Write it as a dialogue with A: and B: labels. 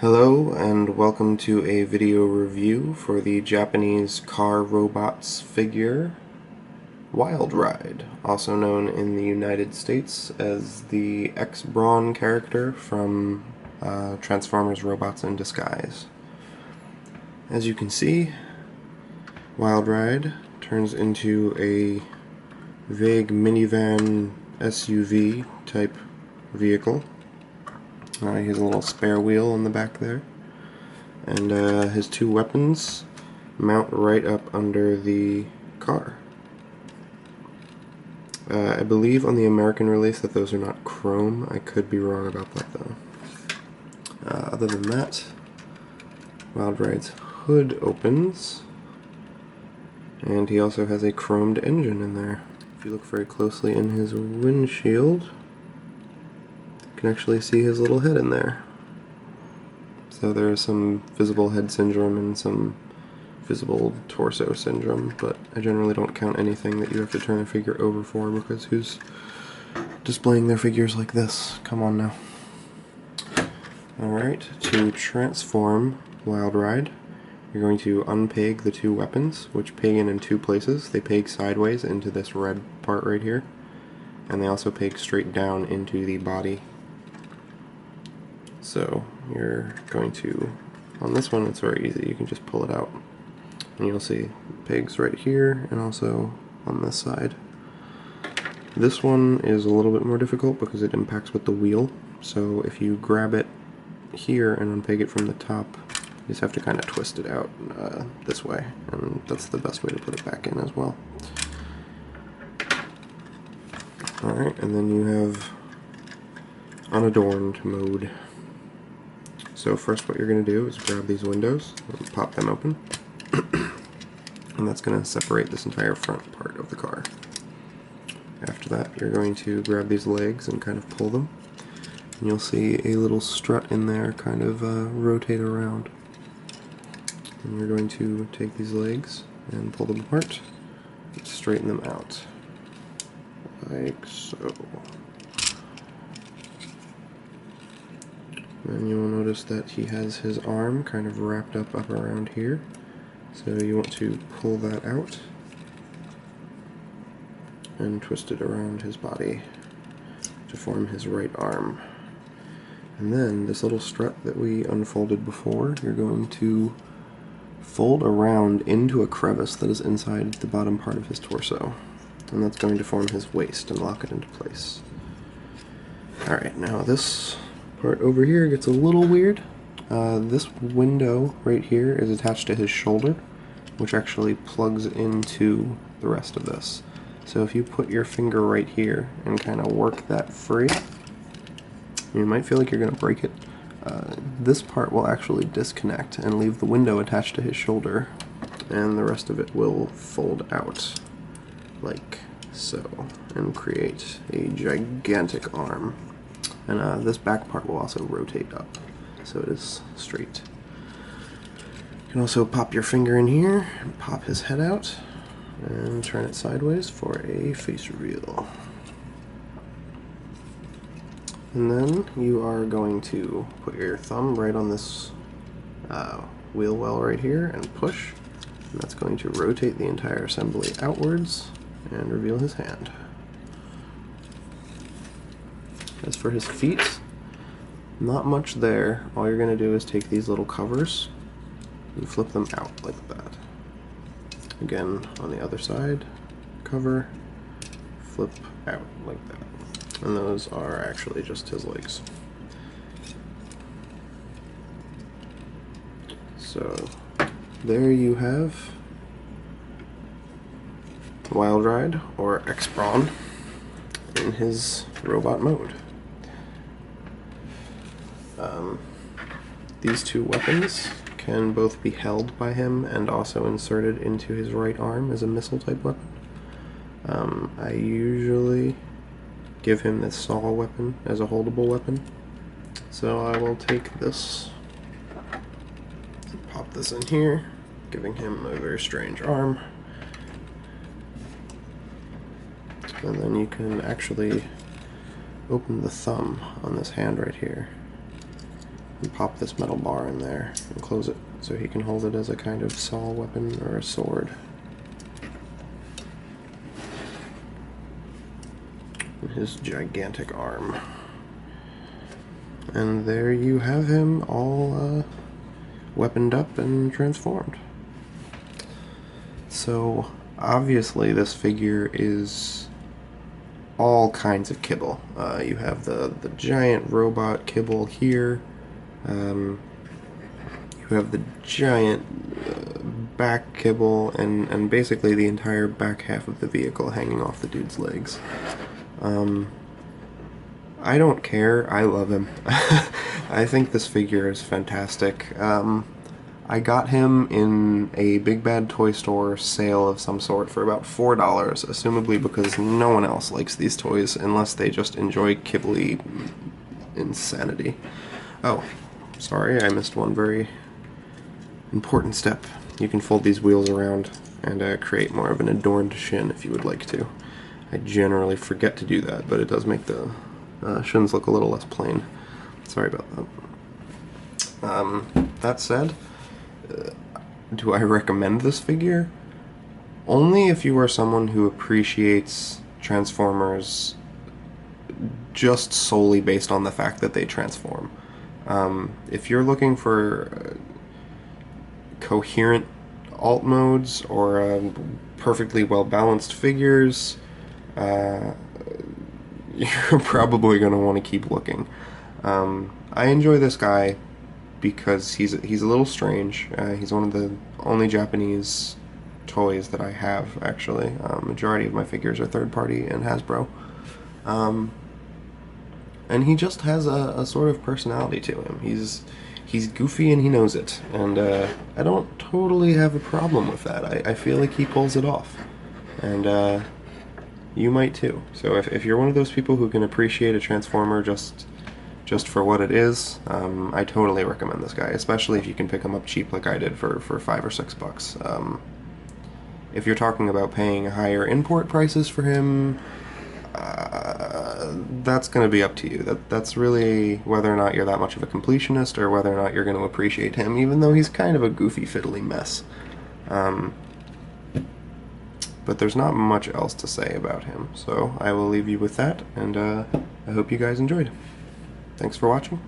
A: Hello and welcome to a video review for the Japanese car robots figure Wild Ride, also known in the United States as the X-Brawn character from Transformers Robots in Disguise. As you can see, Wild Ride turns into a vague minivan SUV type vehicle. He has a little spare wheel on the back there, and his two weapons mount right up under the car. I believe on the American release that those are not chrome. I could be wrong about that though. Other than that, Wild Ride's hood opens, and he also has a chromed engine in there. If you look very closely in his windshield, you can actually see his little head in there. So there is some visible head syndrome and some visible torso syndrome, but I generally don't count anything that you have to turn a figure over for, because who's displaying their figures like this? Come on now. Alright, to transform Wild Ride, you're going to unpeg the two weapons, which peg in two places. They peg sideways into this red part right here, and they also peg straight down into the body. So you're going to, on this one it's very easy, you can just pull it out and you'll see pegs right here and also on this side. This one is a little bit more difficult because it impacts with the wheel, so if you grab it here and unpeg it from the top, you just have to kind of twist it out this way, and that's the best way to put it back in as well. Alright, and then you have unadorned mode. So first what you're going to do is grab these windows and pop them open, and that's going to separate this entire front part of the car. After that you're going to grab these legs and kind of pull them, and you'll see a little strut in there kind of rotate around. And you're going to take these legs and pull them apart and straighten them out, like so. And you will notice that he has his arm kind of wrapped up around here, so you want to pull that out and twist it around his body to form his right arm. And then this little strut that we unfolded before, you're going to fold around into a crevice that is inside the bottom part of his torso, and that's going to form his waist and lock it into place. Alright, now this part over here gets a little weird. This window right here is attached to his shoulder, which actually plugs into the rest of this. So if you put your finger right here and kind of work that free, you might feel like you're going to break it. This part will actually disconnect and leave the window attached to his shoulder, and the rest of it will fold out like so and create a gigantic arm. And this back part will also rotate up, so it is straight. You can also pop your finger in here, and pop his head out, and turn it sideways for a face reveal. And then you are going to put your thumb right on this wheel well right here and push, and that's going to rotate the entire assembly outwards and reveal his hand. As for his feet, not much there. All you're going to do is take these little covers and flip them out like that. Again, on the other side, cover, flip out like that. And those are actually just his legs. So there you have Wild Ride, or X-Brawn, in his robot mode. These two weapons can both be held by him and also inserted into his right arm as a missile type weapon. I usually give him this saw weapon as a holdable weapon, so I will take this and pop this in here, giving him a very strange arm. And then you can actually open the thumb on this hand right here and pop this metal bar in there and close it so he can hold it as a kind of saw weapon or a sword. His gigantic arm. And there you have him all weaponed up and transformed. So obviously this figure is all kinds of kibble. You have the giant robot kibble here. You have the giant back kibble and basically the entire back half of the vehicle hanging off the dude's legs. I don't care. I love him. I think this figure is fantastic. I got him in a Big Bad Toy Store sale of some sort for about $4, assumably because no one else likes these toys unless they just enjoy kibbly insanity. Oh, sorry, I missed one very important step. You can fold these wheels around and create more of an adorned shin if you would like to. I generally forget to do that, but it does make the shins look a little less plain. Sorry about that. That said, do I recommend this figure? Only if you are someone who appreciates Transformers just solely based on the fact that they transform. If you're looking for coherent alt modes or perfectly well-balanced figures, you're probably going to want to keep looking. I enjoy this guy because he's a little strange. He's one of the only Japanese toys that I have, actually. Majority of my figures are third-party and Hasbro. And he just has a sort of personality to him. He's goofy and he knows it, and I don't totally have a problem with that. I feel like he pulls it off, and you might too. So if you're one of those people who can appreciate a Transformer just for what it is, I totally recommend this guy, especially if you can pick him up cheap like I did for $5 or $6. If you're talking about paying higher import prices for him, that's going to be up to you. That's really whether or not you're that much of a completionist or whether or not you're going to appreciate him, even though he's kind of a goofy, fiddly mess. But there's not much else to say about him, so I will leave you with that, and I hope you guys enjoyed. Thanks for watching.